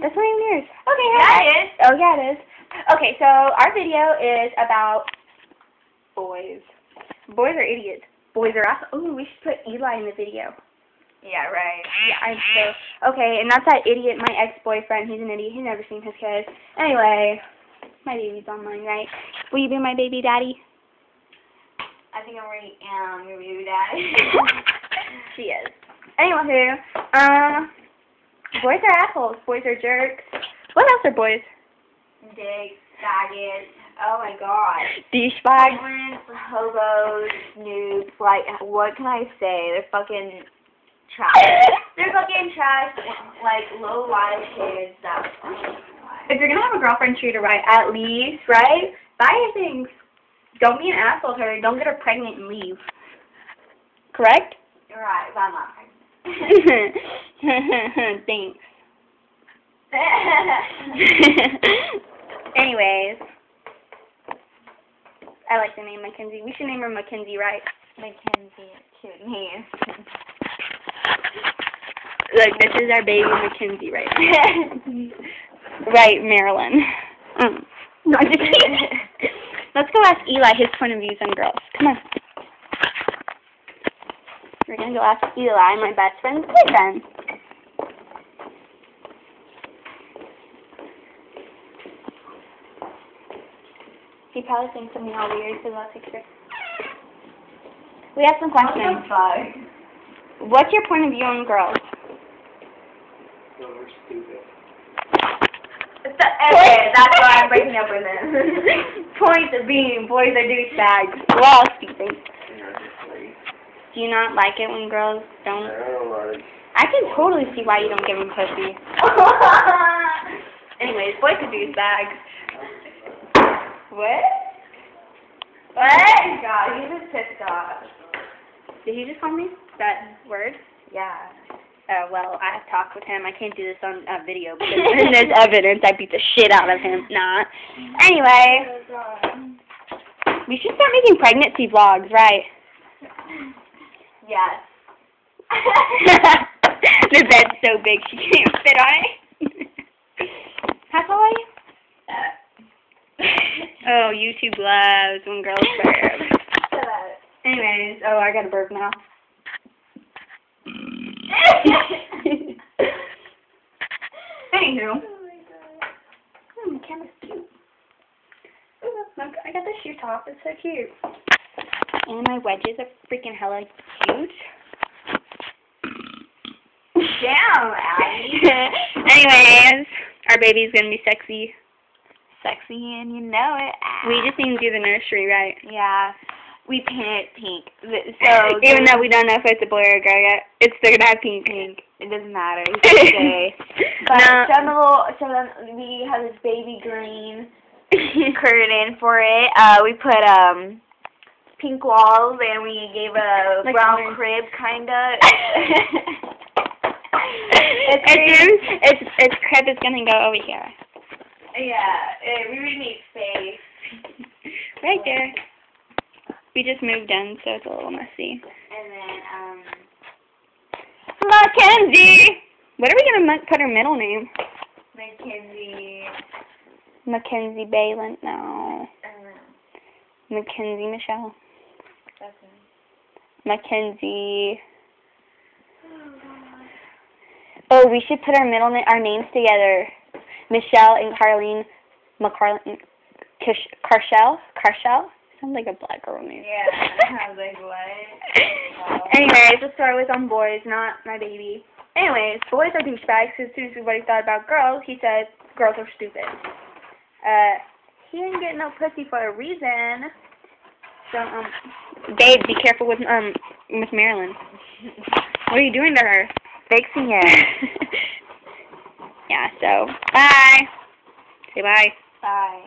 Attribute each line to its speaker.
Speaker 1: That's not even yours. Okay,
Speaker 2: Yeah, it is.
Speaker 1: Oh, yeah, it is. Okay, so our video is about boys. Boys are idiots. Boys are awesome. Oh, we should put Eli in the video.
Speaker 2: Yeah, right.
Speaker 1: Yeah, I'm so... Okay, and that's that idiot, my ex-boyfriend. He's an idiot. He's never seen his kids. Anyway, my baby's online, right? Will you be my baby daddy?
Speaker 2: I think I already am your baby daddy.
Speaker 1: She is. Anywho, boys are assholes. Boys are jerks. What else are boys?
Speaker 2: Dicks, faggots. Oh my god.
Speaker 1: Douchebags.
Speaker 2: Homeless, hobos, noobs. Like, what can I say? They're fucking trash. They're fucking trash. Like, low-life kids.
Speaker 1: If you're gonna have a girlfriend, treat her right. At least, right? Buy her things. Don't be an asshole to her. Don't get her pregnant and leave. Correct?
Speaker 2: Right, but I'm not pregnant.
Speaker 1: Thanks. Anyways, I like the name Mackenzie. We should name her Mackenzie, right?
Speaker 2: Mackenzie, cute name.
Speaker 1: Look, this is our baby Mackenzie right now. Right, Marilyn. No, I'm just kidding. Let's go ask Eli his point of views on girls. Come on. We're going to go ask Eli, my best friend's boyfriend. He probably thinks of me all weird because I'll take pictures. We have some questions. What's your point of view on girls?
Speaker 3: So we're stupid.
Speaker 2: Okay, that's why I'm breaking up with him.
Speaker 1: Point of being, boys are douchebags. We're all stupid. Do you not like it when girls don't?
Speaker 3: I don't like.
Speaker 1: I can totally see why you don't give them pussy. Anyways, boys are douchebags.
Speaker 2: What? What? God, he's just pissed off.
Speaker 1: Did he just call me that word?
Speaker 2: Yeah.
Speaker 1: Well, I have talked with him. I can't do this on video because then there's evidence I beat the shit out of him. Nah. Anyway, we should start making pregnancy vlogs, right?
Speaker 2: Yes.
Speaker 1: The bed's so big she can't fit on it. How tall are you? Oh, YouTube loves when girls burp. Anyways, oh, I gotta burp now. Anywho. The camera's cute. Ooh, look, I got this shoe top. It's so cute. And my wedges are freaking hella huge.
Speaker 2: Damn, Abby.
Speaker 1: Anyways, our baby's gonna be sexy.
Speaker 2: Sexy and you know it.
Speaker 1: We just need to do the nursery, right?
Speaker 2: Yeah. We paint it pink. So
Speaker 1: even though we don't know if it's a boy or a girl yet, it's still gonna have pink.
Speaker 2: It doesn't matter. He's gay. But
Speaker 1: No.
Speaker 2: we have this baby green curtain for it. We put pink walls and we gave a
Speaker 1: like
Speaker 2: brown crib kinda.
Speaker 1: Its crib is gonna go over here.
Speaker 2: Yeah, we really need space.
Speaker 1: Right there. We just moved in, so it's a little messy.
Speaker 2: And then,
Speaker 1: Mackenzie! What are we going to put her middle name?
Speaker 2: Mackenzie.
Speaker 1: Mackenzie Balin? No. Mackenzie Michelle.
Speaker 2: That's it.
Speaker 1: Mackenzie. Oh, we should put our our names together. Michelle and Carlene. Carshell? Sounds like a black girl name.
Speaker 2: Yeah, I was like, what?
Speaker 1: Anyways, let's start with on boys, not my baby. Anyways, boys are douchebags. As soon as what he thought about girls, he said girls are stupid. He didn't get no pussy for a reason. So, babe, be careful with Miss Marilyn. What are you doing to her?
Speaker 2: Fixing it.
Speaker 1: Yeah, so, bye. Say bye.
Speaker 2: Bye.